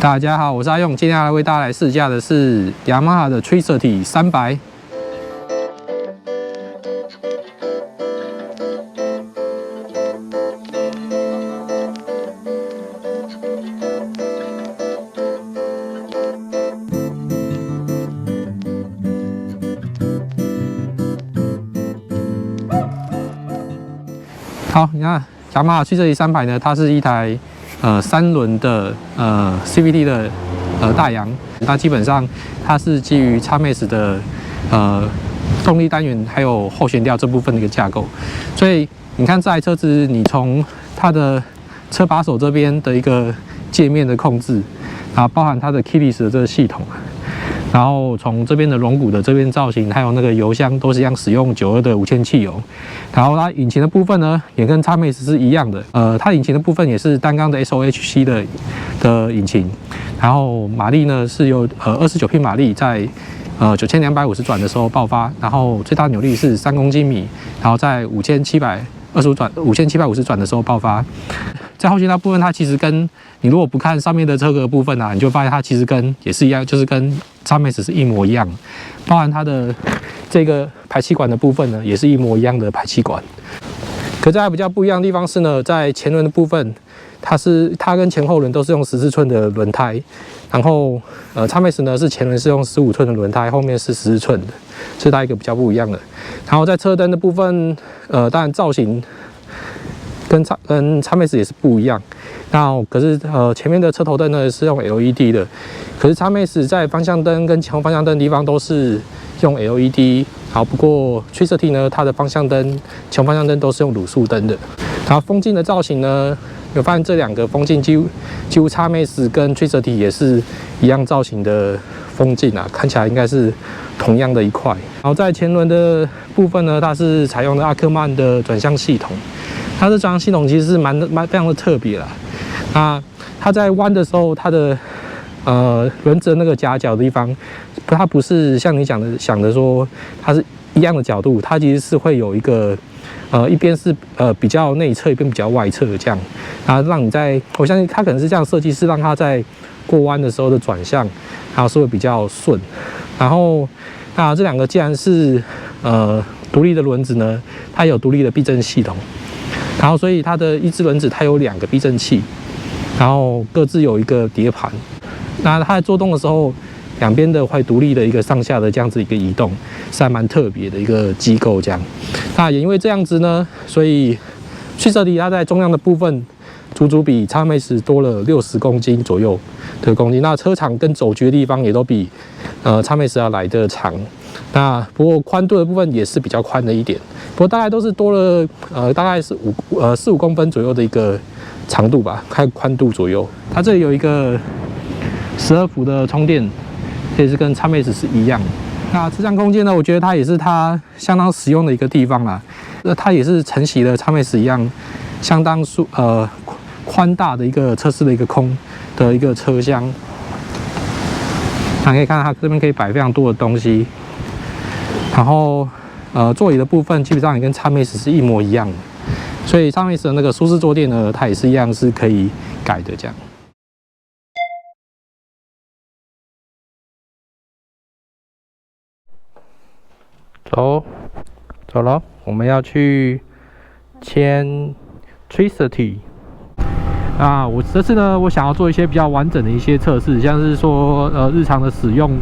大家好，我是阿用，今天要为大家来试驾的是雅马哈的 Tricity 300。好，你看雅马哈 Tricity 300呢，它是一台3轮的CVT 的大洋，那基本上它是基于 XMAX 的动力单元还有后悬吊这部分的一个架构，所以你看这台车子，你从它的车把手这边的一个界面的控制，然后包含它的 Keyless 的这个系统。然后从这边的龙骨的这边造型，还有那个油箱都是一样使用92的5000汽油。然后它引擎的部分呢，也跟 XMAX 是一样的。它引擎的部分也是单缸的 SOHC 的引擎。然后马力呢是有29匹马力，在9250转的时候爆发。然后最大扭力是3公斤米，然后在5750转的时候爆发。在后悬吊部分，它其实跟你如果不看上面的车壳部分啊，你就发现它其实也是一样，就是跟 XMAX 是一模一样，包含它的这个排气管的部分呢，也是一模一样的排气管。可是还比较不一样的地方是呢，在前轮的部分，它跟前后轮都是用14寸的轮胎，然后XMAX 呢是前轮是用15寸的轮胎，后面是14寸的，是它一个比较不一样的。然后在车灯的部分，当然造型跟 XMAX 也是不一样。那可是前面的车头灯呢是用 LED 的，可是 XMAX 在方向灯跟前后方向灯的地方都是用 LED。好，不过 Tricity 呢，它的方向灯、前后方向灯都是用卤素灯的。然后风镜的造型呢，有发现这两个风镜几乎 XMAX 跟 Tricity 也是一样造型的风镜啊，看起来应该是同样的一块。然后在前轮的部分呢，它是采用了阿克曼的转向系统。它的转向系统其实是非常的特别啦。那它在弯的时候，它的轮子的那个夹角的地方，它不是像你想的说它是一样的角度，它其实是会有一个一边是比较内侧，一边比较外侧这样，然后让你我相信它可能是这样设计，是让它在过弯的时候的转向，然后是会比较顺。然后那这两个既然是独立的轮子呢，它有独立的避震系统。然后，所以它的一支轮子它有2个避震器，然后各自有一个碟盘。那它在做动的时候，两边的会独立的一个上下的这样子一个移动，是还蛮特别的一个机构这样。那也因为这样子呢，所以Tricity它在重量的部分，足足比 XMAX 多了60公斤左右的公斤。那车长跟轴距的地方也都比XMAX 要来的长。那不过宽度的部分也是比较宽的一点，不过大概都是多了大概是4-5公分左右的一个长度吧，看宽度左右。它这里有一个12伏的充电，这也是跟 XMAX 是一样的。那车厢空间呢，我觉得它也是它相当实用的一个地方啦。它也是承袭了 XMAX 一样相当宽大的一个车室的一个车厢。那可以看到它这边可以摆非常多的东西。然后，座椅的部分基本上也跟 XMAX 是一模一样的，所以 XMAX 的那个舒适坐垫呢，它也是一样是可以改的这样。走了，我们要去签 Tricity。那我这次呢，我想要做一些比较完整的一些测试，像是说日常的实用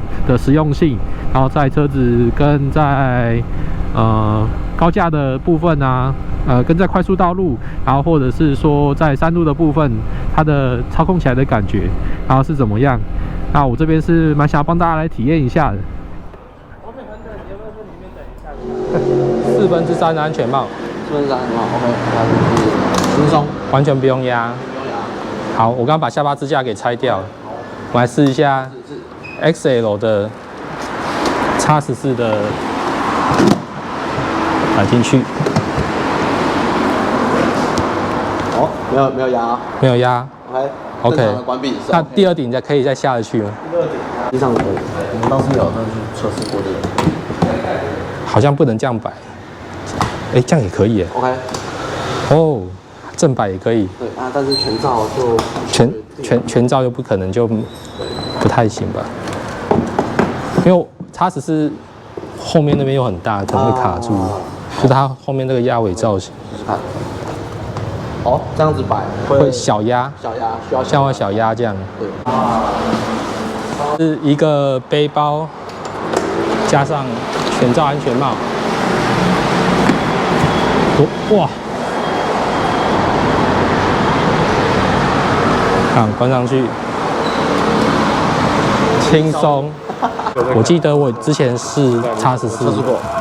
性，然后在车子跟在高架的部分啊，跟在快速道路，然后或者是说在山路的部分，它的操控起来的感觉，然后是怎么样？那我这边是蛮想要帮大家来体验一下的。后面很冷，你要不要在里面等一下？3/4的安全帽。4/4安全帽 ，OK， 它是轻松，完全不用压。好，我刚刚把下巴支架给拆掉了，我来试一下 XL 的 X14的摆进去。哦，没有压啊，没有压。OK， 正常的关闭。那第2顶可以再下得去吗？第2顶地上可以，我们当时有去测试过这个，好像不能这样摆。哎，这样也可以耶。OK。哦，正摆也可以，对啊，但是全罩就全罩又不可能，就不太行吧？因为X14后面那边又很大，可能会卡住，就它后面那个压尾造型。试试看。哦，这样子摆会小压，需要像我小压这样。对。是一个背包加上全罩安全帽。哇！看关上去，轻松。我记得我之前是X14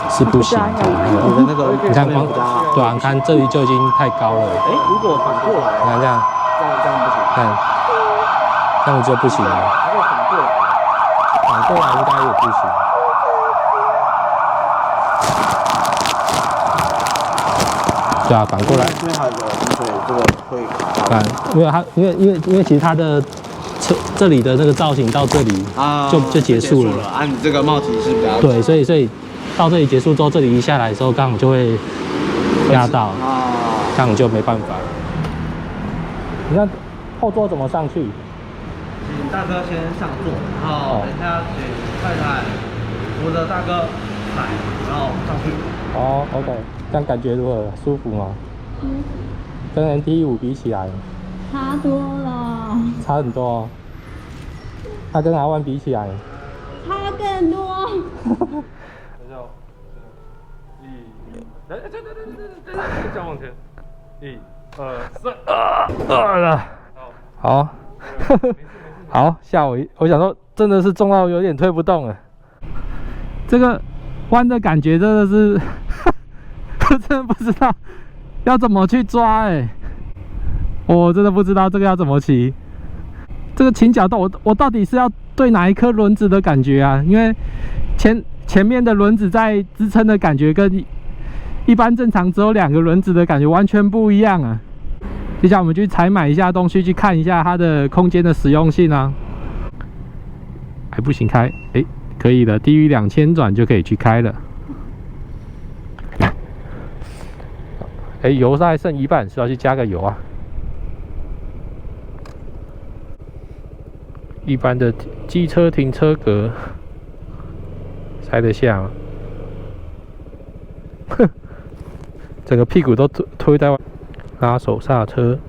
是不行的，你的那个你看光对啊，你看这里就已经太高了。哎，如果反过来，你看这样不行，看这样就不行了。如果反过来应该也不行。对啊，反过来。这边还有个滴水，这个会卡到。因为其实它的这里的那个造型到这里就结束了。啊，你这个帽体是比较对，所以到这里结束之后，这里一下来的时候，刚好就会压到，这样就没办法。你看后座怎么上去？请大哥先上座，然后等一下请太太扶着大哥来，然后上去。哦 ，OK， 这样感觉如何？舒服吗？跟 NT15比起来，差多了，差很多哦。它跟R1比起来，差更多。再往前，1、2、3，好，好，吓我想说，真的是重到有点推不动了。这个弯的感觉真的是，我真的不知道要怎么去抓哎，我真的不知道这个要怎么骑。这个倾角度，我到底是要对哪一颗轮子的感觉啊？因为前面的轮子在支撑的感觉跟一般正常只有2个轮子的感觉完全不一样啊！接下来我们去采买一下东西，去看一下它的空间的实用性啊。还不行开，哎，可以了，低于2000转就可以去开了。哎，油还剩一半，是要去加个油啊。一般的机车停车格塞得下吗？哼，整个屁股都推在外。拉手刹车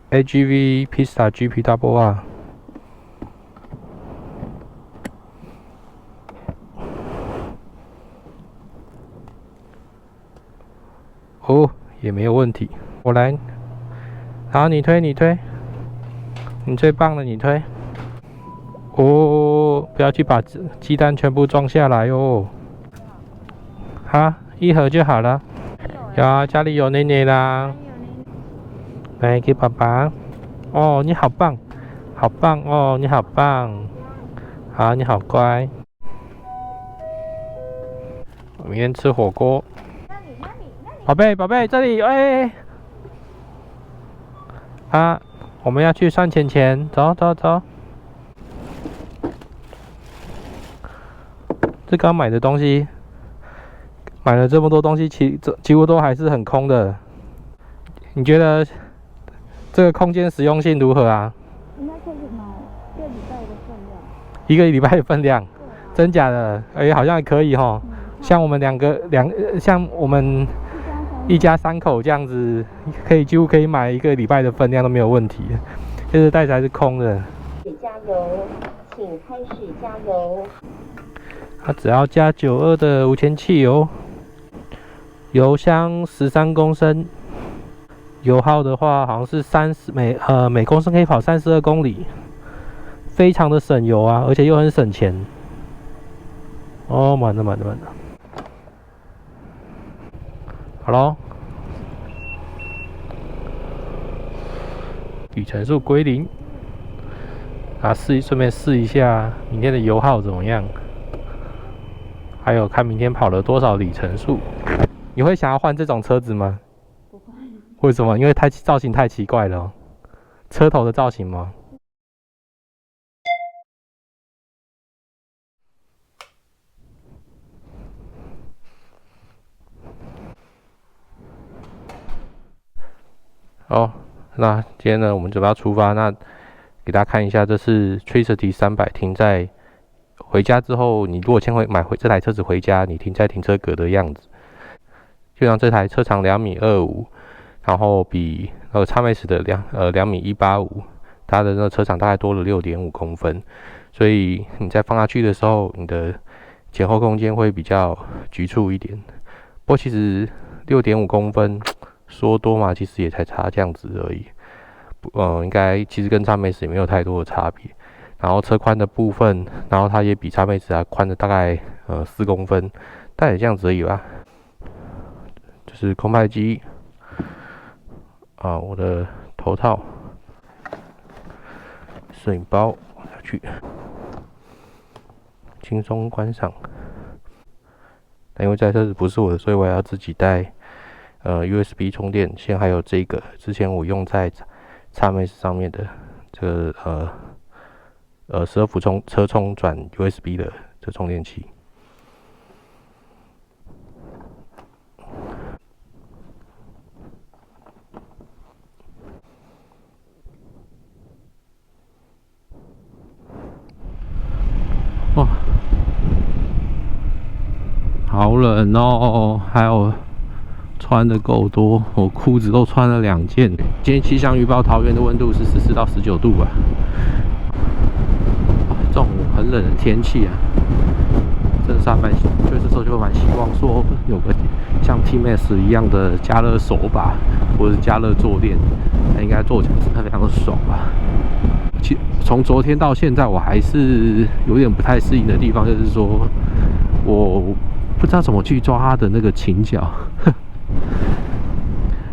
，AGV Pista GP-R。哦，也没有问题。我来，好，你推，你最棒了，你推。哦，不要去把鸡蛋全部装下来哦。好，一盒就好了。有啊，家里有奶奶啦。来给爸爸。哦，你好棒，好棒哦，你好棒。好，你好乖。我明天吃火锅。宝贝，宝贝，这里，哎。啊，我们要去算钱，走走走。这刚买的东西，买了这么多东西，几乎都还是很空的。你觉得这个空间实用性如何啊？应该可以买1个礼拜的分量。1个礼拜的分量，真假的？哎，好像还可以哈。像我们像我们一家3口这样子，几乎可以买1个礼拜的分量都没有问题。这个袋子还是空的。加油，请开始加油。它只要加92的无铅汽油，油箱13公升，油耗的话好像是每公升可以跑32公里，非常的省油啊，而且又很省钱。哦，满了。好咯，里程数归0，顺便试一下明天的油耗怎么样，还有看明天跑了多少里程数。你会想要换这种车子吗？不会。为什么？因为造型太奇怪了哦，车头的造型吗？哦，那今天呢，我们准备要出发。那给大家看一下，这是 Tricity 300停在回家之后，你如果先买这台车子回家，你停在停车格的样子。就像这台车长2.25米，然后比Xmax 的2.185米，它的那个车长大概多了6.5公分，所以你在放下去的时候，你的前后空间会比较局促一点。不过其实6.5公分说多嘛，其实也才差这样子而已。应该其实跟 Xmax 也没有太多的差别。然后车宽的部分，然后它也比 Xmax 还宽了大概4公分，大概这样子而已吧。就是空拍机我的头套、摄影包下去，轻松观赏。但因为这台车子不是我的，所以我要自己带USB 充电线，还有这个之前我用在 Xmax 上面的这个12伏车充转 USB 的这充电器。哇，好冷哦！还有穿的够多，我裤子都穿了2件。今天气象预报桃园的温度是14到19度啊。这种很冷的天气啊，真的是这时候就蛮希望说有个像 T-Max 一样的加热手把或者是加热坐垫，那应该坐起来真的非常的爽吧。从昨天到现在，我还是有点不太适应的地方，就是说我不知道怎么去抓它的那个倾角，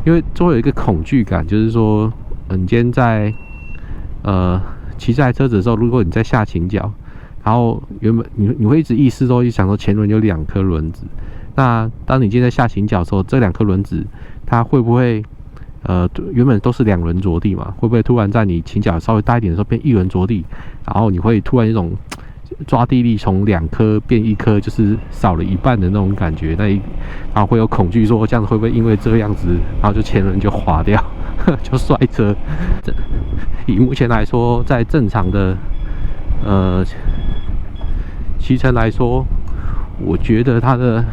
因为就会有一个恐惧感，就是说，你今天在骑这台车子的时候，如果你在下倾角，然后原本你会一直意识都一想说前轮有2颗轮子，那当你今天在下倾角的时候，这2颗轮子它会不会？原本都是2轮着地嘛，会不会突然在你倾角稍微大一点的时候变1轮着地，然后你会突然一种抓地力从2颗变1颗，就是少了一半的那种感觉，然后会有恐惧说这样子会不会因为这样子，然后就前轮就滑掉，就摔车。以目前来说，在正常的骑乘来说，我觉得它的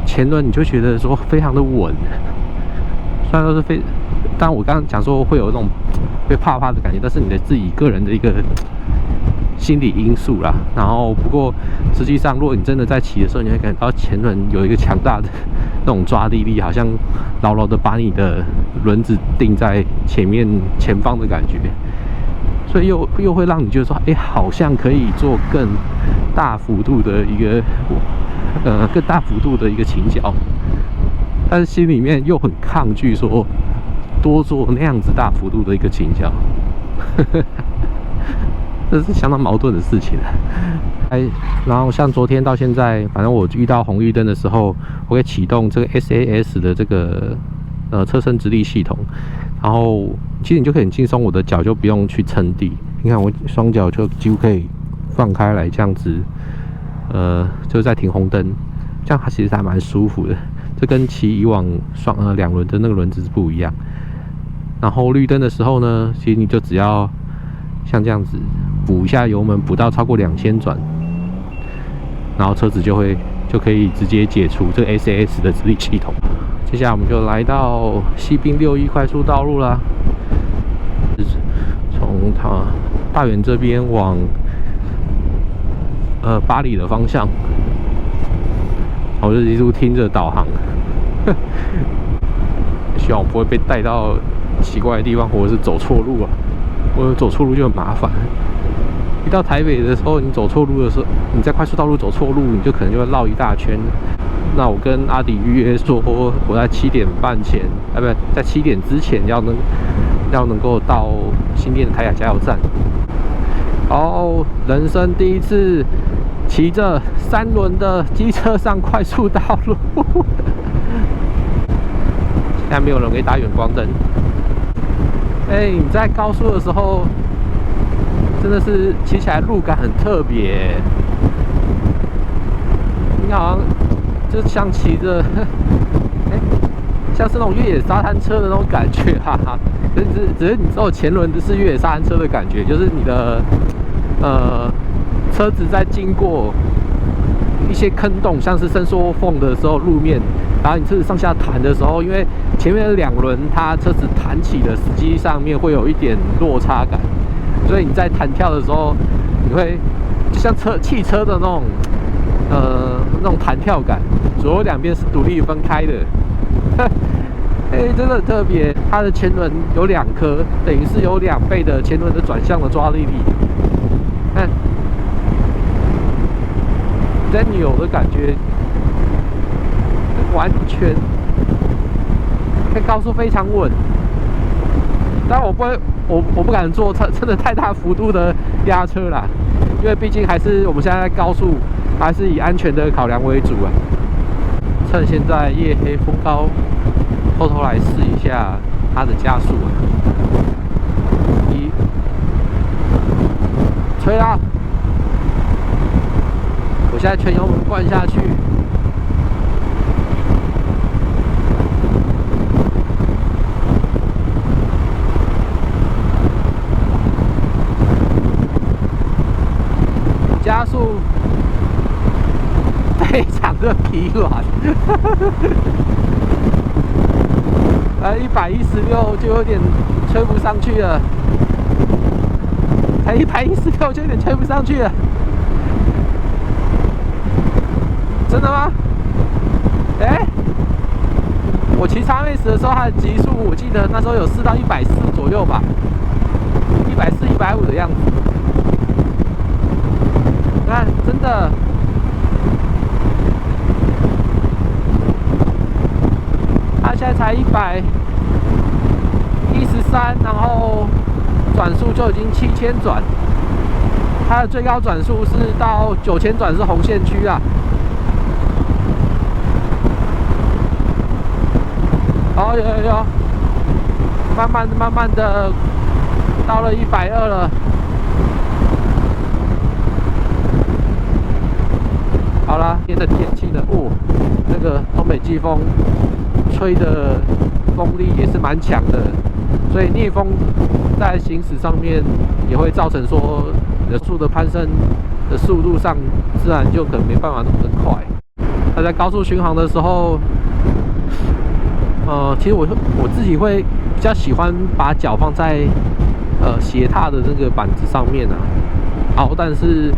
前轮你就觉得说非常的稳，虽然说是当然我刚刚讲说会有那种会怕的感觉，但是你的自己个人的一个心理因素啦。然后不过实际上，如果你真的在骑的时候，你会感觉到前轮有一个强大的那种抓地力，好像牢牢的把你的轮子定在前方的感觉，所以又会让你觉得说，好像可以做更大幅度的一个倾角，但是心里面又很抗拒说多做那样子大幅度的一个倾角，这是相当矛盾的事情。然后像昨天到现在，反正我遇到红绿灯的时候，我会启动这个 SAS 的这个车身直立系统，然后其实你就可以很轻松，我的脚就不用去撑地，你看我双脚就几乎可以放开来这样子。就是在停红灯，这样它其实还蛮舒服的。这跟骑以往2轮的那个轮子是不一样。然后绿灯的时候呢，其实你就只要像这样子补一下油门，补到超过2000转，然后车子就可以直接解除这个 SAS 的直立系统。接下来我们就来到西滨61快速道路啦，从大园这边往巴黎的方向，我就一路听着导航，希望我不会被带到奇怪的地方，或者是走错路啊。我走错路就很麻烦。一到台北的时候，你走错路的时候，你在快速道路走错路，你就可能就会绕一大圈。那我跟阿迪预约说，我在7点半前，不，在7点之前要能够到新店的台雅加油站。人生第一次骑着3轮的机车上快速道路，现在没有人可以打远光灯。你在高速的时候，真的是骑起来路感很特别。你好像就像骑着，像是那种越野沙滩车的那种感觉，哈哈。只是你只有前轮是越野沙滩车的感觉，就是你的车子在经过一些坑洞，像是伸缩缝的时候，路面，然后你车子上下弹的时候，因为前面的两轮它车子弹起的时机上面会有一点落差感，所以你在弹跳的时候，你会就像汽车的那种弹跳感，左右两边是独立分开的。真的很特别，它的前轮有2颗，等于是有2倍的前轮的转向的抓力。看，在扭的感觉，完全在高速非常稳。但我不敢做真的太大幅度的压车啦，因为毕竟还是我们现在在高速，还是以安全的考量为主啊。趁现在夜黑风高，偷偷来试一下它的加速啊！吹啦！我现在全油门灌下去，加速非常的疲软。116就有点吹不上去了，才116就有点吹不上去了，真的吗？我骑XMAX的时候，它的极速我记得那时候有4到140左右吧，140、150的样子。你看，真的。它现在才113，然后转速就已经7000转，它的最高转速是到9000转是红线区啊。哦，有，慢慢的到了120了。好啦，今天的天气呢，那个东北季风吹的风力也是蛮强的，所以逆风在行驶上面也会造成说你的速的攀升的速度上，自然就可能没办法那么的快。那在高速巡航的时候，其实我自己会比较喜欢把脚放在斜踏的那个板子上面啊。好，但是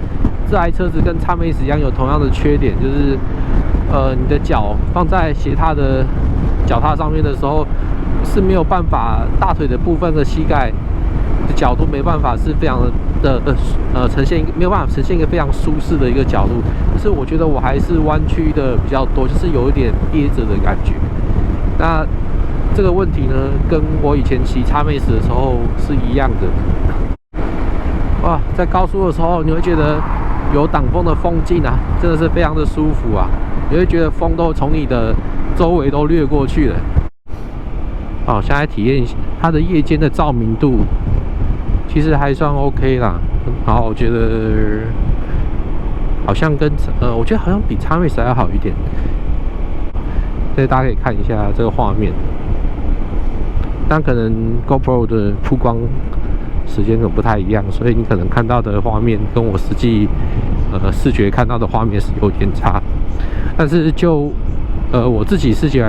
这台车子跟XMAX一样有同样的缺点，就是你的脚放在斜踏的脚踏上面的时候是没有办法，大腿的部分的膝盖的角度没办法是非常的呈现，没有办法呈现一个非常舒适的一个角度。就是我觉得我还是弯曲的比较多，就是有一点憋着的感觉。那这个问题呢，跟我以前骑XMAX的时候是一样的。哇，在高速的时候你会觉得有挡风的风镜啊，真的是非常的舒服啊，你会觉得风都从你的周围都掠过去了。好，现在体验一下它的夜间的照明度，其实还算 OK 啦。好，我觉得好像跟我觉得好像比XMAX还要好一点。所以大家可以看一下这个画面，但可能 GoPro 的曝光时间可不太一样，所以你可能看到的画面跟我实际视觉看到的画面是有点差。但是就我自己视觉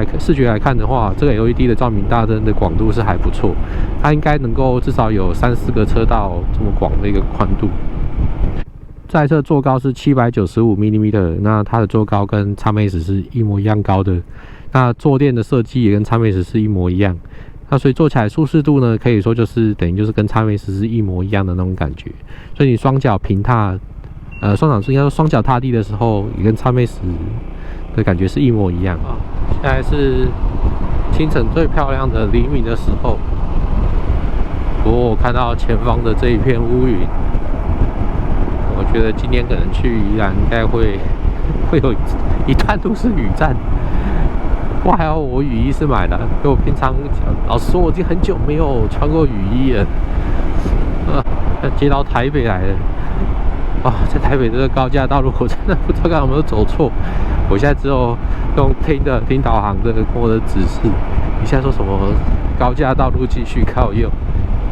来看的话，这个 LED 的照明大灯的广度是还不错，它应该能够至少有3、4个车道这么广的一个宽度。这台车坐高是795 mm， 那它的坐高跟XMAX是一模一样高的，那坐垫的设计也跟XMAX是一模一样。那所以坐起来舒适度呢，可以说就是等于就是跟XMAX是一模一样的那种感觉。所以你双脚平踏，应该说双脚踏地的时候，也跟XMAX的感觉是一模一样啊。现在是清晨最漂亮的黎明的时候，不过我看到前方的这一片乌云，我觉得今天可能去宜兰应该会有一段路是雨战。哇，还好我雨衣是买的，因为我平常老实说我已经很久没有穿过雨衣了。接到台北来了，哇，在台北这个高架道路，我真的不知道刚刚有没有走错。我现在只有用听导航的跟我的指示，你现在说什么高架道路继续靠右？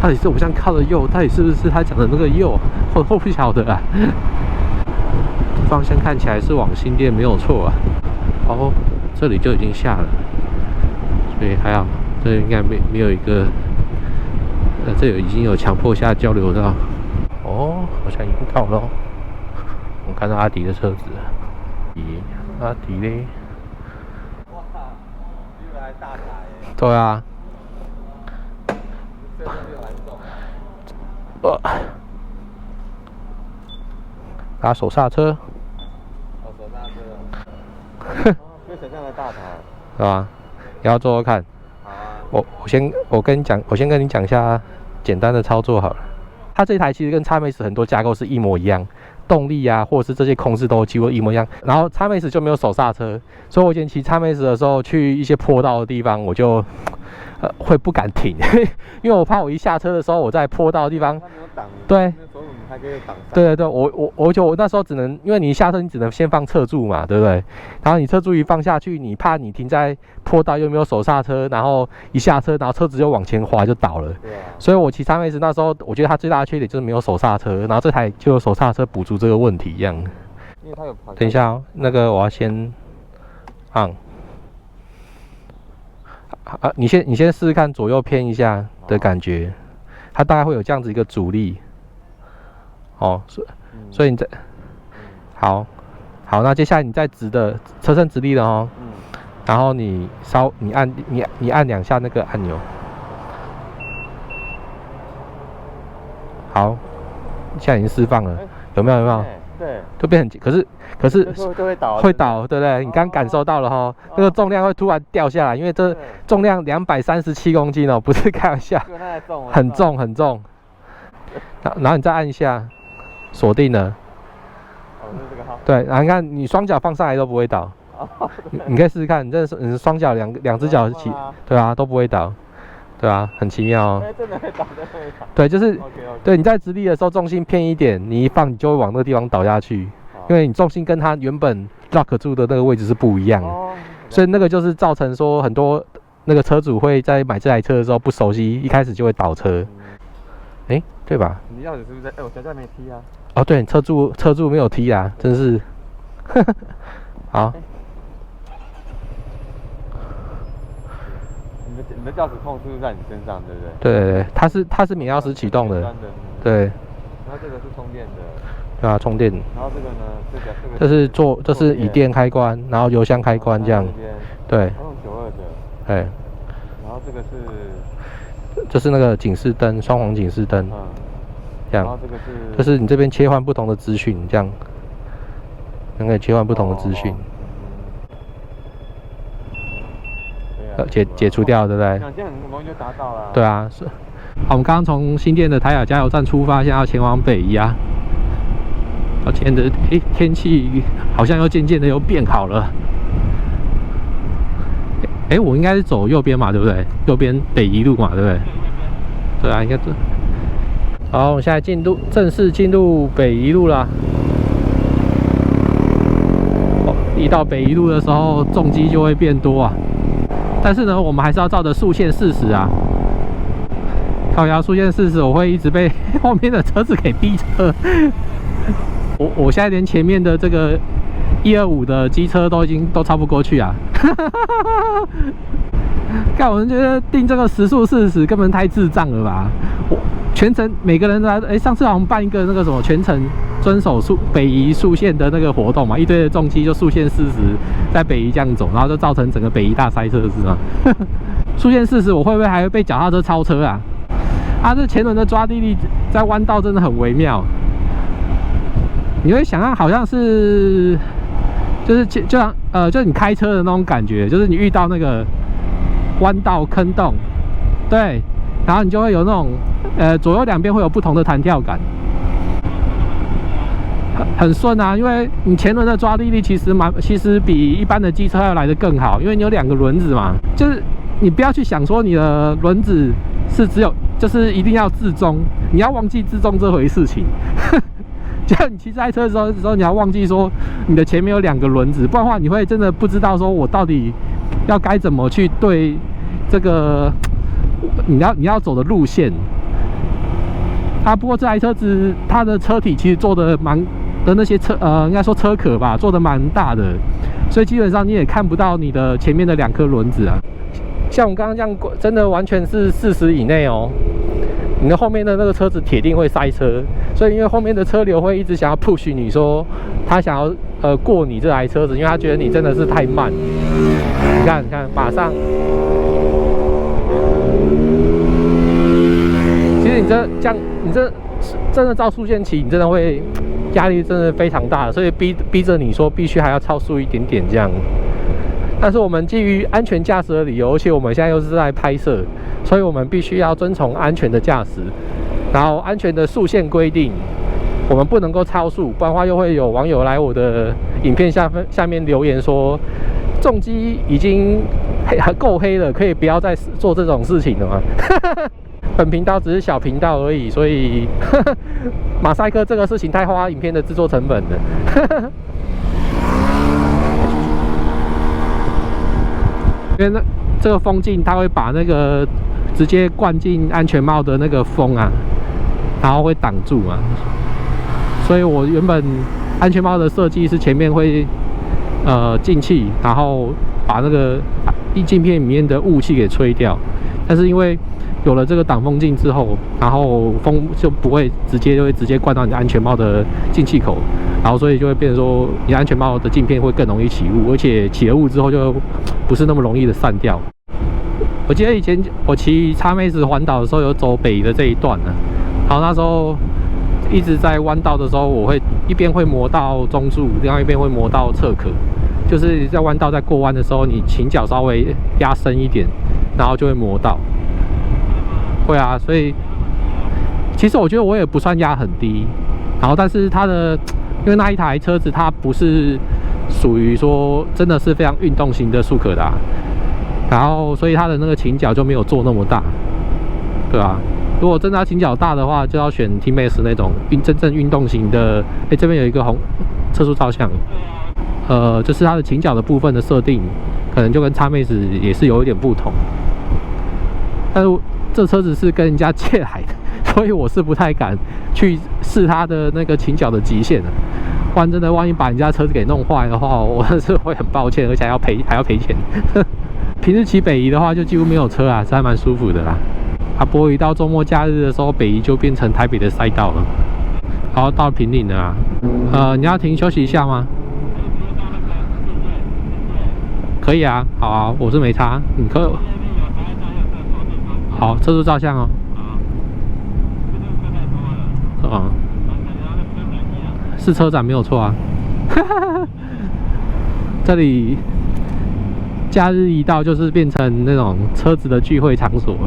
到底是我们这样靠的右，到底是不是他讲的那个右？我不晓得啊。方向看起来是往新店没有错啊。哦，这里就已经下了，所以还好，这应该没有一个，这已经有强迫下交流道。哦，好像已经到了。我看到阿迪的车子了。咦，阿迪嘞？哇，又来大台耶！对啊。打手刹车。手刹车。没想象的大台。是吧？你要做做看。好啊。我先跟你讲一下简单的操作好了。它这台其实跟 XMAX 很多架构是一模一样，动力啊，或者是这些控制都几乎一模一样。然后 XMAX 就没有手刹车，所以我以前骑 XMAX 的时候，去一些坡道的地方，我就会不敢停，因为我怕我一下车的时候，我在坡道的地方，对。对，我那时候只能，因为你一下车你只能先放侧柱嘛，对不对？然后你侧柱一放下去，你怕你停在坡道又没有手刹车，然后一下车，然后车子就往前滑就倒了。对啊。所以我骑 XMAX 那时候，我觉得它最大的缺点就是没有手刹车，然后这台就有手刹车补足这个问题一样。因为它有。等一下哦，那个我要先按。你先试试看左右偏一下的感觉，它大概会有这样子一个阻力。哦，所以你在好，那接下来你再直的车身直立了哦，然后你按2下那个按钮，好，现在已经释放了，有没有？对，就变很紧，可是会倒，对不对？你刚感受到了哈，那个重量会突然掉下来，因为这重量237公斤哦，不是开玩笑，很重，然后你再按一下。锁定了，对，然后你看你双脚放上来都不会倒，你可以试试看，你双脚两只脚起，对啊，都不会倒，对啊，很奇妙哦。真的会倒，对，就是，对，你在直立的时候重心偏一点，你一放你就会往那个地方倒下去，因为你重心跟它原本 lock 住的那个位置是不一样的，所以那个就是造成说很多那个车主会在买这台车的时候不熟悉，一开始就会倒车，对吧？你钥匙是不是在？我脚下没踢啊。哦，对，车柱没有踢啊，真是。好。你的钥匙控是不是在你身上，对不对？对，它是免钥匙启动的。对。然后这个是充电的。对啊，充电。然后这个呢？这是椅垫开关，然后油箱开关这样。对。用92的。哎。然后这个是。这是那个警示灯，双黄警示灯。这样，就是你这边切换不同的资讯，这样，可以切换不同的资讯，解除掉，对不对？这样很容易就达到了。对啊，是。好，我们刚刚从新店的台雅加油站出发，现在要前往北宜啊。今天的天气好像又渐渐的又变好了。我应该是走右边嘛，对不对？右边北宜路嘛，对不对？对啊，应该是。好，我们现在正式进入北宜路啦。一到北宜路的时候，重机就会变多啊。但是呢，我们还是要照着速限40啊。靠腰速限40，我会一直被后面的车子给逼车。我现在连前面的这个125的机车都超不过去啊。看，我们觉得定这个时速40根本太智障了吧！全程每个人都上次好像办一个那个什么全程遵守北宜速限的那个活动嘛，一堆的重机就速限40在北宜这样走，然后就造成整个北宜大塞车是吗？速限40，我会不会还会被脚踏车超车啊？这前轮的抓地力在弯道真的很微妙，你会想象好像是就像就是你开车的那种感觉，就是你遇到那个弯道坑洞，对，然后你就会有那种左右两边会有不同的弹跳感，很顺啊，因为你前轮的抓地力其实比一般的机车要来得更好，因为你有2个轮子嘛，就是你不要去想说你的轮子是就是一定要自重，你要忘记自重这回事情。就你骑这台车的时候，你要忘记说你的前面有2个轮子，不然的话你会真的不知道说我到底要该怎么去对这个你要走的路线。不过这台车子它的车体其实做的那些应该说车壳吧，做的蛮大的，所以基本上你也看不到你的前面的2颗轮子啊。像我刚刚这样，真的完全是40以内哦。你的后面的那个车子铁定会塞车，所以因为后面的车流会一直想要 push 你说他想要过你这台车子，因为他觉得你真的是太慢。你看，马上，其实你这真的照速限骑，你真的会压力真的非常大，所以逼着你说必须还要超速一点点这样。但是我们基于安全驾驶的理由，而且我们现在又是在拍摄，所以我们必须要遵从安全的驾驶，然后安全的速限规定，我们不能够超速，不然的话又会有网友来我的影片下面留言说，重机已经够黑了，可以不要再做这种事情了吗？本频道只是小频道而已，所以马赛克这个事情太花影片的制作成本了。因为这个风镜它会把那个直接灌进安全帽的那个风啊，然后会挡住嘛，所以我原本安全帽的设计是前面会进气，然后把那个镜片里面的雾气给吹掉，但是因为有了这个挡风镜之后，然后风就不会直接灌到你的安全帽的进气口，然后所以就会变成说你安全帽的镜片会更容易起雾，而且起了雾之后就不是那么容易的散掉。我记得以前我骑Xmax环岛的时候有走北宜的这一段呢，然后那时候一直在弯道的时候，我会一边会磨到中柱，另外一边会磨到侧壳，就是在弯道在过弯的时候，你倾角稍微压深一点，然后就会磨到。会啊，所以其实我觉得我也不算压很低，然后但是它的因为那一台车子它不是属于说真的是非常运动型的速可达，然后所以它的那个倾角就没有做那么大，对吧？如果真的要倾角大的话，就要选 T-Max 那种真正运动型的。这边有一个红测速照相，就是它的倾角的部分的设定，可能就跟Xmax也是有一点不同，但是这车子是跟人家借来的，所以我是不太敢去试它的那个倾角的极限的。不然真的万一把人家车子给弄坏的话，我是会很抱歉，而且还要赔钱。平日骑北宜的话，就几乎没有车啊，是还蛮舒服的啦。不过一到周末假日的时候，北宜就变成台北的赛道了。然后到平岭了啊，你要停休息一下吗？可以啊，好啊，我是没差，你可以。好，测速照相哦。是车展没有错啊。这里假日一到就是变成那种车子的聚会场所了。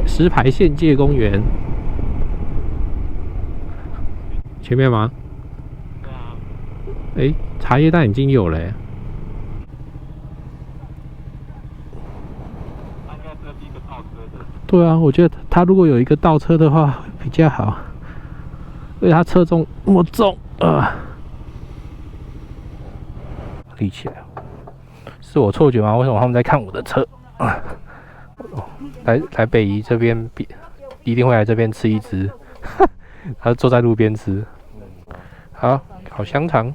石牌县界公园前面吗？对啊。茶叶蛋已经有了耶。对啊，我觉得他如果有一个倒车的话比较好，因为他车重那么重立起来，是我错觉吗？为什么他们在看我的车？来北宜这边一定会来这边吃一只，他坐在路边吃。好，烤香肠。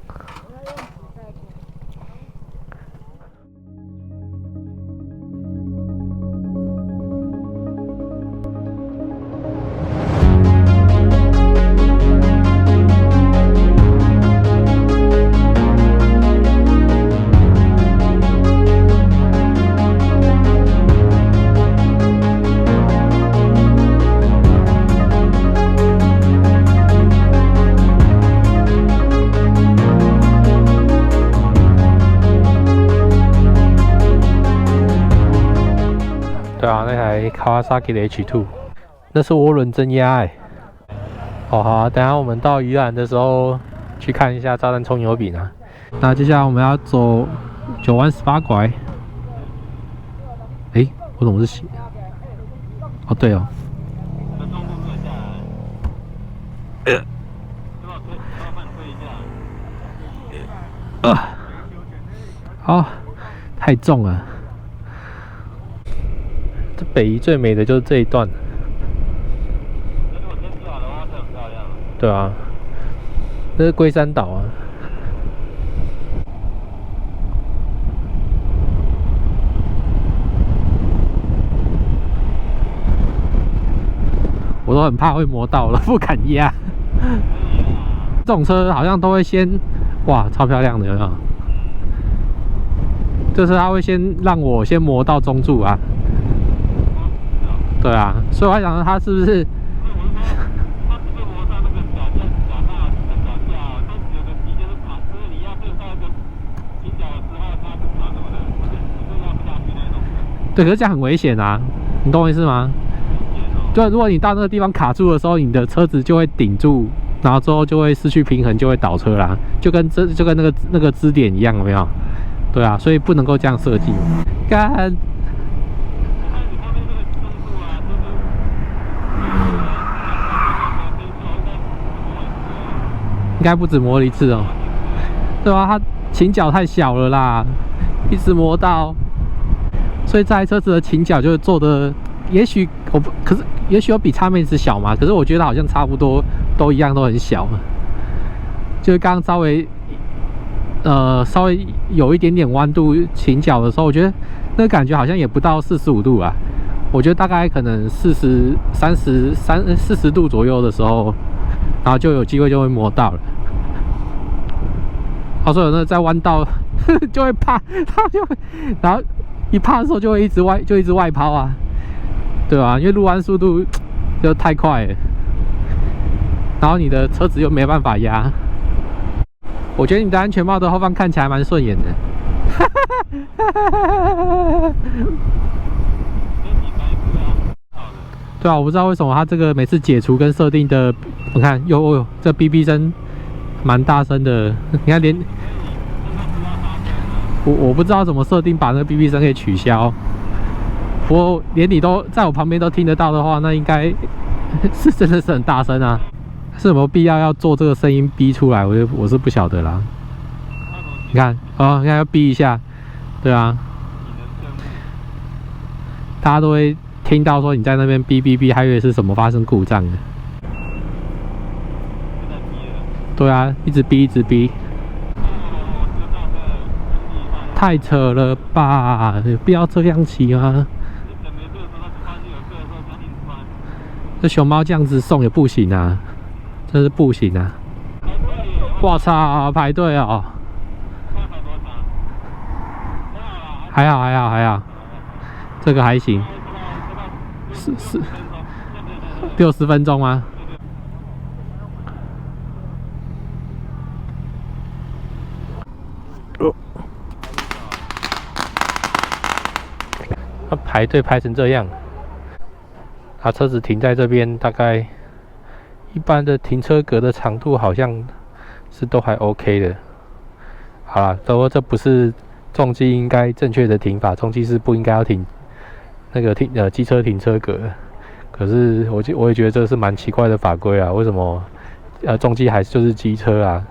对啊，那台 Kawasaki 的 H2， 那是涡轮增压哎。好啊，等一下我们到宜兰的时候去看一下炸弹葱油饼啊。那接下来我们要走9弯18拐。我怎么是斜？哦，对哦。好，太重了。这北宜最美的就是这一段。对啊，这是龟山岛啊。我都很怕会磨到了，不敢压。这种车好像都会先，哇，超漂亮的，有没有？就是它会先让我先磨到中柱啊。对啊，所以我还想说它是不是？对，可是这样很危险啊，你懂我意思吗？就如果你到那个地方卡住的时候，你的车子就会顶住，然后之后就会失去平衡，就会倒车啦，就跟那个支点一样，有没有？对啊，所以不能够这样设计。干，应该不止磨了一次哦，对吧？它倾角太小了啦，一直磨到，所以这台车子的倾角就做的。也许也许有比Xmax小嘛，可是我觉得好像差不多，都一样，都很小。就是刚刚稍微有一点点弯度倾角的时候，我觉得那个感觉好像也不到45度啊，我觉得大概可能40度左右的时候，然后就有机会就会磨到了。所以那在弯道就会怕，它就会，然后一怕的时候就会一直外抛啊。对吧？因为入弯速度就太快了，然后你的车子又没办法压。我觉得你的安全帽的后方看起来蛮顺眼的。对啊，我不知道为什么它这个每次解除跟设定的，我看这哔哔声蛮大声的。你看连我不知道怎么设定把那个哔哔声给取消。不过连你都在我旁边都听得到的话，那应该是真的是很大声啊！是有没有必要做这个声音逼出来？我是不晓得啦。你看哦，你看要逼一下，对啊，大家都会听到说你在那边哔哔哔，还以为是什么发生故障的。对啊，一直逼一直逼，太扯了吧！有必要这样骑吗？这熊猫这样子送也不行啊，真是不行啊！我操，排队哦！还好，这个还行，60分钟吗？他排队排成这样。他车子停在这边，大概一般的停车格的长度好像是都还 OK 的。好啦，不过这不是重机应该正确的停法，重机是不应该要停那个机车停车格。可是我也觉得这是蛮奇怪的法规啊，为什么重机还是就是机车啊？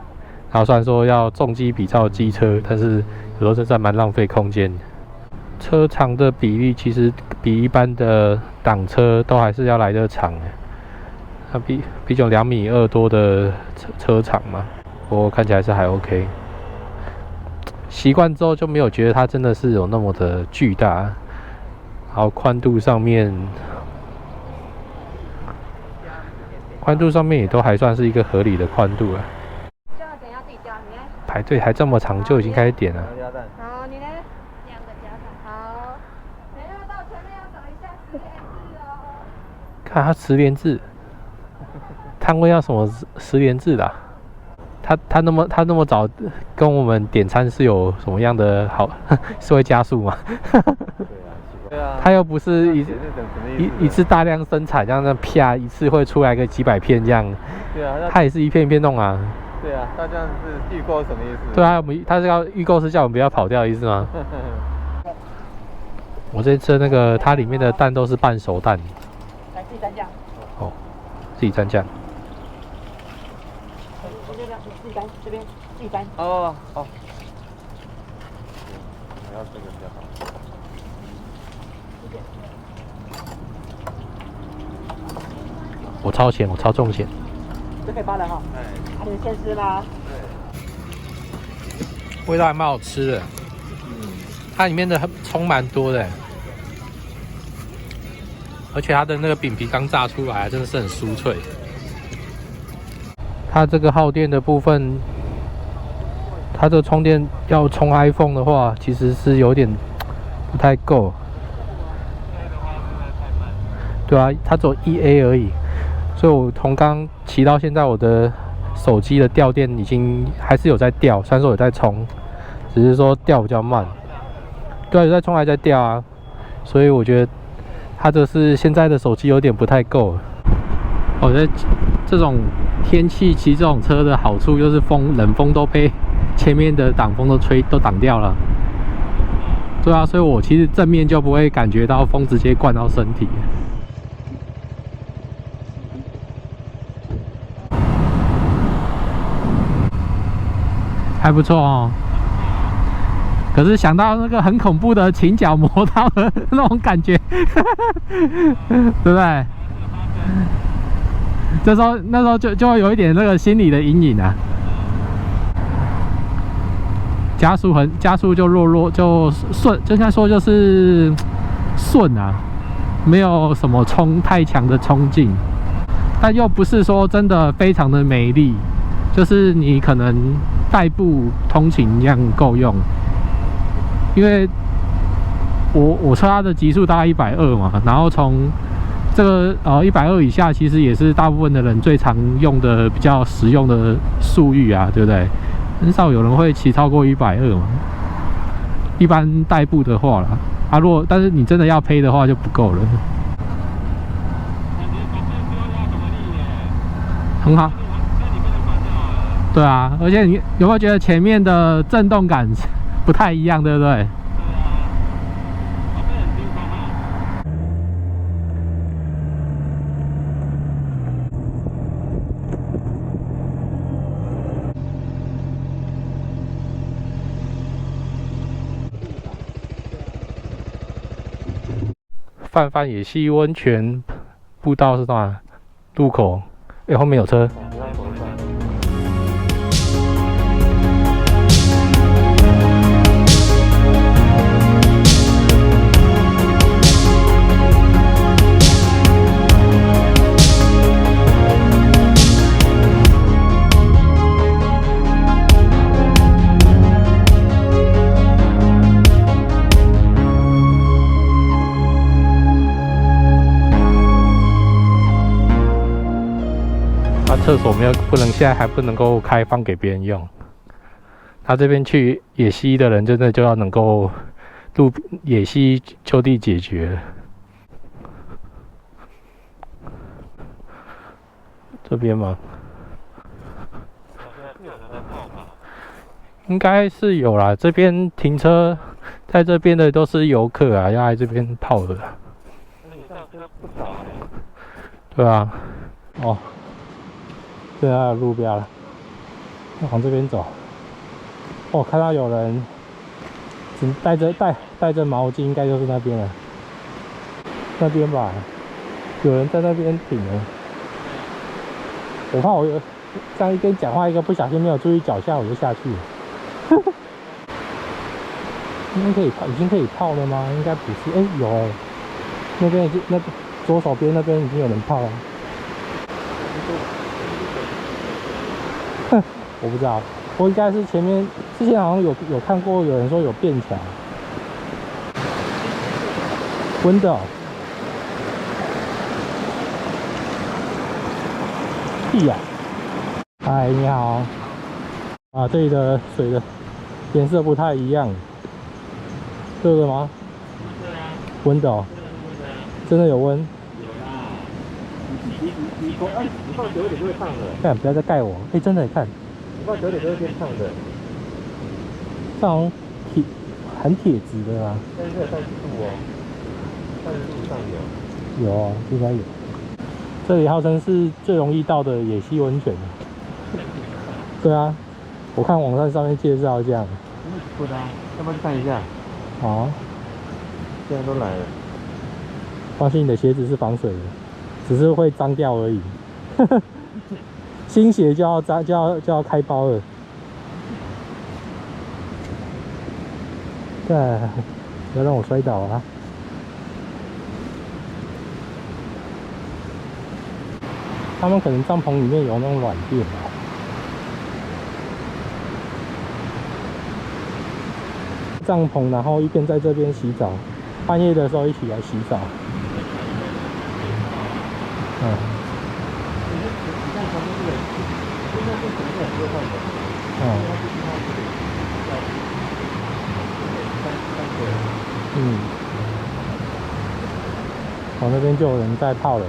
然后虽然说要重机比照机车，但是有时候真的蛮浪费空间。车长的比例其实比一般的挡车都还是要来得长的，它比这种2.2米多的车长嘛，不过看起来是还 OK。习惯之后就没有觉得它真的是有那么的巨大，然后宽度上面也都还算是一个合理的宽度了。排队还这么长就已经开始点了。好，你呢？2个加上。好，等一下到前面要找一下10连制哦。看它10连制，摊位要什么10连制的啊？他那么早跟我们点餐是有什么样的好？是会加速吗？对啊，他又不是一次大量生产，这样子啪一次会出来个几百片这样。对啊，他也是一片一片弄啊。对啊，他这样是预购什么意思？对啊，他是要预购是叫我们不要跑掉的意思吗？我这次那个它里面的蛋都是半熟蛋。来自己蘸酱。哦，自己蘸酱。自己沾，这边自己沾。哦，好。还要这个比较好。我超咸，我超重咸。这可以扒了哈。哎。你们先吃吗？味道还蛮好吃的。它里面的葱蛮多的，而且它的那个饼皮刚炸出来，真的是很酥脆。它这个耗电的部分，它这个充电要充 iPhone 的话，其实是有点不太够。对啊，它只有1A 而已，所以我从刚骑到现在，我的手机的掉电已经还是有在掉，虽然说有在充，只是说掉比较慢。对啊，有在充还在掉啊，所以我觉得它这是现在的手机有点不太够了。我觉得这种天气骑这种车的好处就是冷风都被前面的挡风都挡掉了。对啊，所以我其实正面就不会感觉到风直接灌到身体。还不错哦。可是想到那个很恐怖的前脚磨到的那种感觉，对不对？那时候就会有一点那个心理的阴影啊。加速就弱就顺，就应该说就是顺啊，没有什么太强的冲劲，但又不是说真的非常的没力，就是你可能代步通勤一样够用。因为我车它的极速大概120嘛，然后从这个120以下，其实也是大部分的人最常用的比较实用的速域啊，对不对？很少有人会骑超过120嘛。一般代步的话啦，但是你真的要配的话就不够了。很好。对啊，而且你有没有觉得前面的震动感不太一样，对不对？泛泛野溪温泉步道是哪？路口，后面有车。厕所现在还不能够开放给别人用。他这边去野溪的人，真的就要能够野溪就地解决。这边吗？应该是有啦。这边停车在这边的都是游客啊，要来这边泡的。对啊，哦。对啊，路标了，往这边走。我看到有人只带着毛巾，应该就是那边了。那边吧，有人在那边停了。我怕我这样一边讲话，一个不小心没有注意脚下，我就下去了。应该可以泡，已经可以泡了吗？应该不是。有，那边左手边那边已经有人泡了。我不知道，我应该是前面之前好像有看过，有人说有变强，温的、哦。屁呀！嗨，你好。啊，这里的水的颜色不太一样，热的吗？温的哦，真的有温。你放久一点就会烫的。看，不要再盖我。真的，你看，你放久一点就会变烫的。这种很铁质的啊。但是有30度哦。在路上有。有啊，应该有。这里号称是最容易到的野溪温泉。对啊，我看网站上面介绍这样。不的，要不要去看一下？好啊，既然都来了。放心，你的鞋子是防水的，只是会脏掉而已。新鞋就要脏，就要开包了。对，不要让我摔倒啊！他们可能帐篷里面有那种软垫吧。帐篷，然后一边在这边洗澡，半夜的时候一起来洗澡。嗯。你看旁边这个，现在是可能是很多换的。我那边就有人在泡了。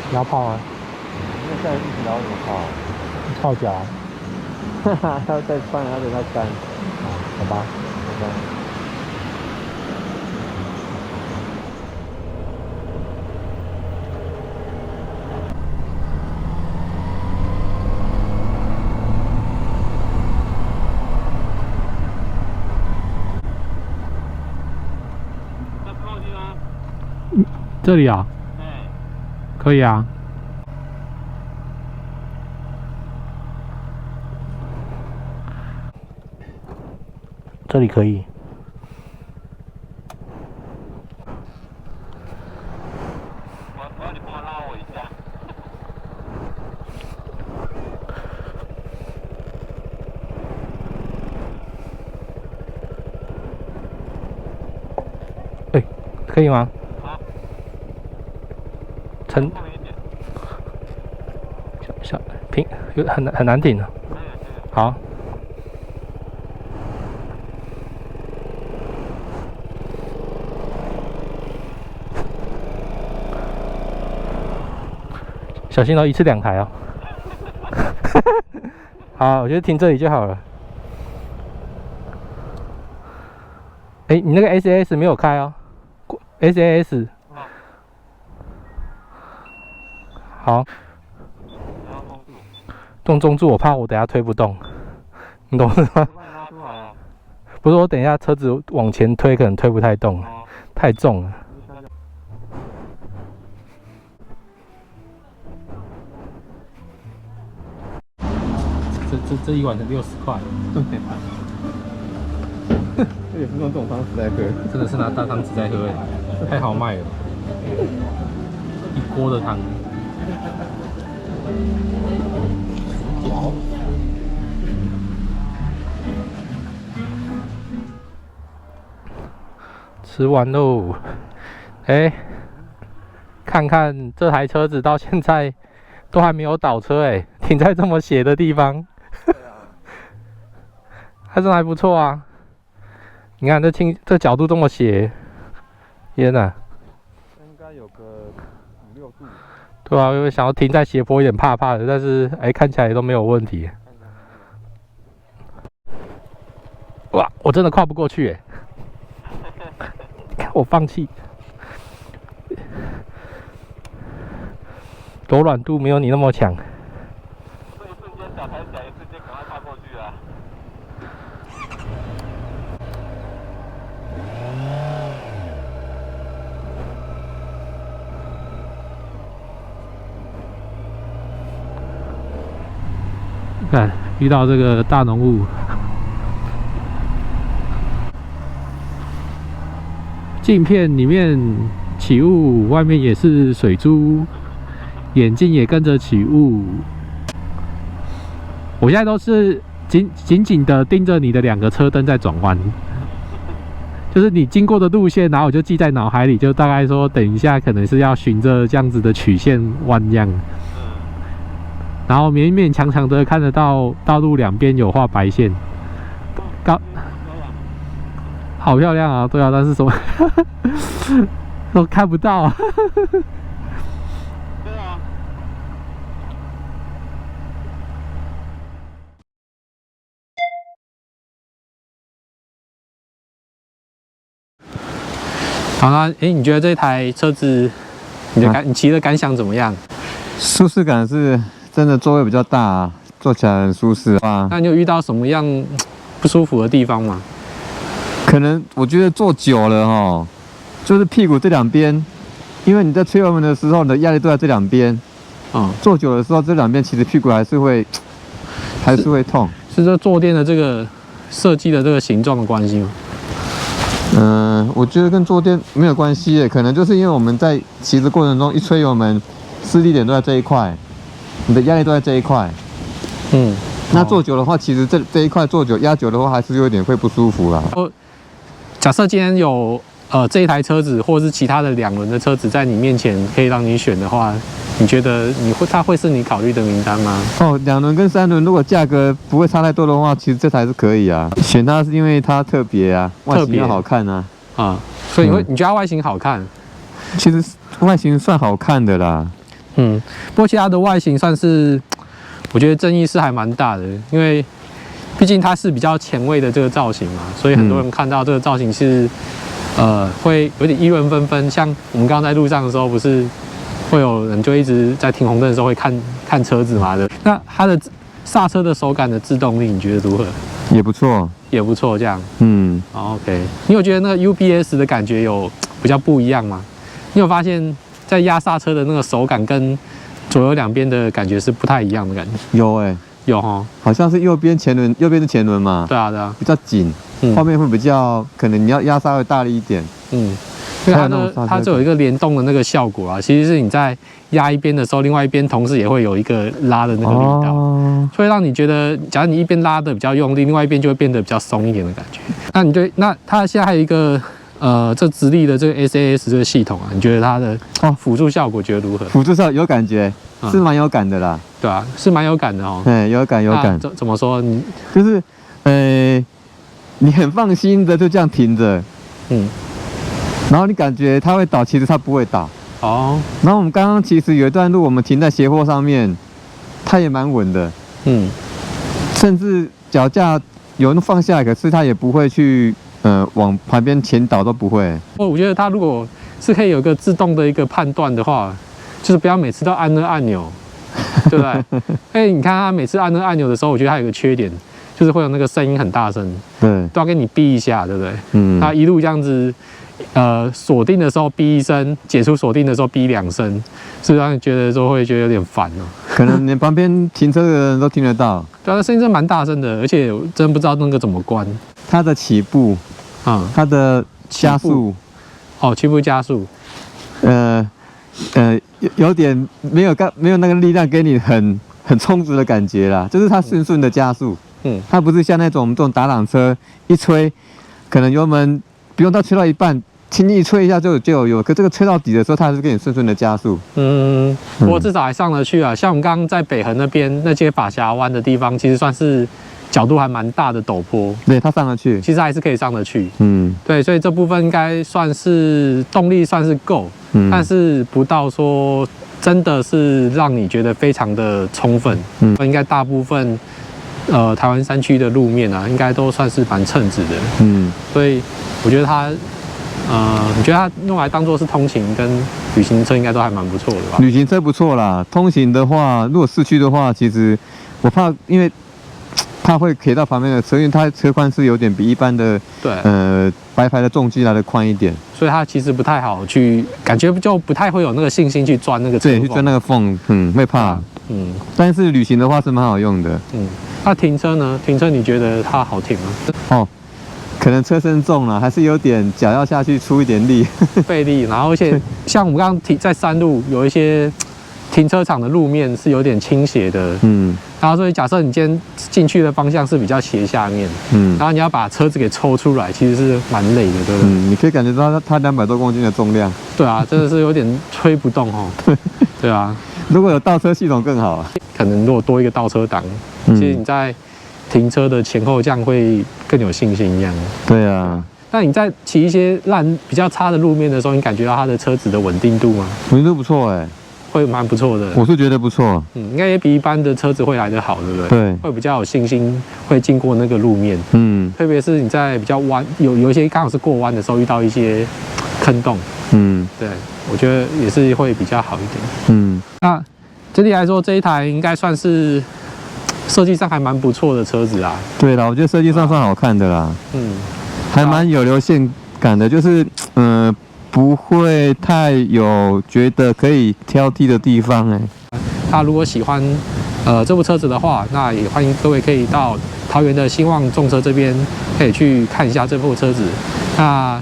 你要泡吗？那下一直聊怎么泡？泡脚。哈哈，要再穿，要等它干。好吧。好吧。这里啊？可以啊。这里可以。我要你帮我拉我一下。哎，可以吗？沉小平有很难顶的。好。小心哦，一次2台哦。好，我觉得停这里就好了。哎，你那个 SAS 没有开哦 ，SAS。好，动中柱，我怕我等下推不动，你懂吗？不是，我等一下车子往前推，可能推不太动，太重了。这一碗才60块，这也是用这种方式在喝，真的是拿大汤匙在喝哎，太好卖了，一锅的汤。吃完喽，哎，看看这台车子到现在都还没有倒车哎，停在这么斜的地方，还真还不错啊。你看这角度这么斜，天哪！应该有个5、6度。对啊，我想要停在斜坡一点怕怕的，但是哎，看起来也都没有问题。哇，我真的跨不过去哎！我放弃，柔软度没有你那么强。这一瞬间脚抬起来，一瞬间赶快跨过去啊！看，遇到这个大浓雾，镜片里面起雾，外面也是水珠，眼镜也跟着起雾。我现在都是紧紧的盯着你的2个车灯在转弯，就是你经过的路线，然后我就记在脑海里，就大概说等一下可能是要循着这样子的曲线弯这样。然后勉勉强强的看得到道路2边有画白线，好漂亮啊！对啊，但是什么都看不到啊。对啊。好，那你觉得这台车子你骑的感想怎么样？舒适感是真的，座位比较大、啊，坐起来很舒适啊。那你有遇到什么样不舒服的地方吗？可能我觉得坐久了哈，就是屁股这两边，因为你在吹油门的时候，你的压力都在这两边。坐久的时候，这两边其实屁股还是会痛。是这坐垫的这个设计的这个形状的关系吗？我觉得跟坐垫没有关系耶，可能就是因为我们在骑的过程中一吹油门，施力点都在这一块，你的压力都在这一块。那坐久的话，其实这一块坐久压久的话，还是有点会不舒服啦。假设今天有这一台车子，或是其他的2轮的车子在你面前可以让你选的话，你觉得它会是你考虑的名单吗？2轮跟3轮如果价格不会差太多的话，其实这台是可以啊。选它是因为它特别啊，外形又好看啊。所以你觉得它外形好看？其实外形算好看的啦。不过其他的外形算是，我觉得争议是还蛮大的，因为毕竟它是比较前卫的这个造型嘛，所以很多人看到这个造型是，会有点议论纷纷。像我们刚刚在路上的时候，不是会有人就一直在停红灯的时候会看车子嘛的。那它的刹车的手感的制动力，你觉得如何？也不错，也不错，这样。OK。你有觉得那个 UPS 的感觉有比较不一样吗？你有发现，在压刹车的那个手感跟左右两边的感觉是不太一样的感觉？有有哈，好像是右边是前轮嘛。对啊，比较紧，后面会比较可能你要压稍微大力一点。因为它就有一个联动的那个效果啊，其实是你在压一边的时候，另外一边同时也会有一个拉的那个力道，会让你觉得，假如你一边拉的比较用力，另外一边就会变得比较松一点的感觉。那它现在还有一个这直立的这个 SAS 这个系统啊，你觉得它的辅助效果觉得如何？辅助效有感觉，是蛮有感的啦。对啊，是蛮有感的哦。有感。怎么说？就是你很放心的就这样停着，然后你感觉它会倒，其实它不会倒。然后我们刚刚其实有一段路，我们停在斜坡上面，它也蛮稳的。甚至脚架有人放下来，可是它也不会去往旁边前倒，都不会。我觉得它如果是可以有一个自动的一个判断的话，就是不要每次都按那个按钮，对不对？你看它每次按那个按钮的时候，我觉得它有个缺点，就是会有那个声音很大声，对，都要给你哔一下，对不对？它一路这样子。锁定的时候哔1声，解除锁定的时候哔2声，是让你觉得会觉得有点烦哦。可能连旁边停车的人都听得到。对啊，声音真的蛮大声的，而且我真不知道那个怎么关。它的起步，它的加速，起步加速，有点没有那个力量给你很充足的感觉啦，就是它顺的加速。它不是像那种我们这种打档车一吹，可能油门不用到吹到一半，轻轻一吹一下就有，可这个吹到底的时候，它还是给你顺的加速。不过至少还上得去啊。像我们刚刚在北横那边那些法峡湾的地方，其实算是角度还蛮大的陡坡。对，它上得去，其实还是可以上得去。对，所以这部分应该算是动力算是够，但是不到说真的是让你觉得非常的充分。应该大部分台湾山区的路面啊，应该都算是蛮称职的。所以我觉得它，你觉得它用来当做是通勤跟旅行车，应该都还蛮不错的吧？旅行车不错啦，通勤的话，如果市区的话，其实我怕，因为怕会 K 到旁边的车，因为它车宽是有点比一般的白牌的重机来的宽一点，所以它其实不太好去，感觉就不太会有那个信心去钻那个车缝。对，去钻那个缝，会怕。但是旅行的话是蛮好用的。那停车呢？停车你觉得它好停吗？可能车身重了，还是有点脚要下去出一点力，费力。然后而且像我们刚刚在山路有一些停车场的路面是有点倾斜的，然后所以假设你今天进去的方向是比较斜下面，然后你要把车子给抽出来，其实是蛮累的，对不对？你可以感觉到它200多公斤的重量。对啊，真的是有点推不动哦。对啊，如果有倒车系统更好啊。可能如果多一个倒车档，其实你在停车的前后降会更有信心一样。对啊。那你在骑一些比较差的路面的时候，你感觉到它的车子的稳定度吗？稳定度不错会蛮不错的。我是觉得不错。应该也比一般的车子会来得好，对不对？对。会比较有信心，会经过那个路面。特别是你在比较弯，有一些刚好是过弯的时候遇到一些坑洞。对，我觉得也是会比较好一点。那整体来说，这一台应该算是设计上还蛮不错的车子啊。对啦，我觉得设计上算好看的啦。还蛮有流线感的，就是不会太有觉得可以挑剔的地方那如果喜欢这部车子的话，那也欢迎各位可以到桃园的兴旺重车这边，可以去看一下这部车子。那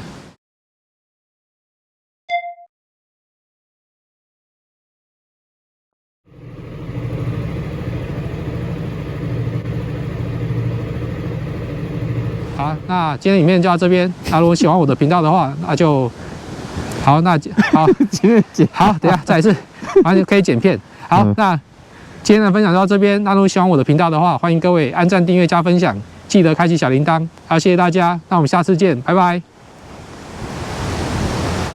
好，那今天影片就到这边。那如果喜欢我的频道的话，那就好，那好，好，等一下再一次，完全可以剪片。好，那今天的分享就到这边。那如果喜欢我的频道的话，欢迎各位按赞、订阅、加分享，记得开启小铃铛。好，谢谢大家，那我们下次见，拜拜。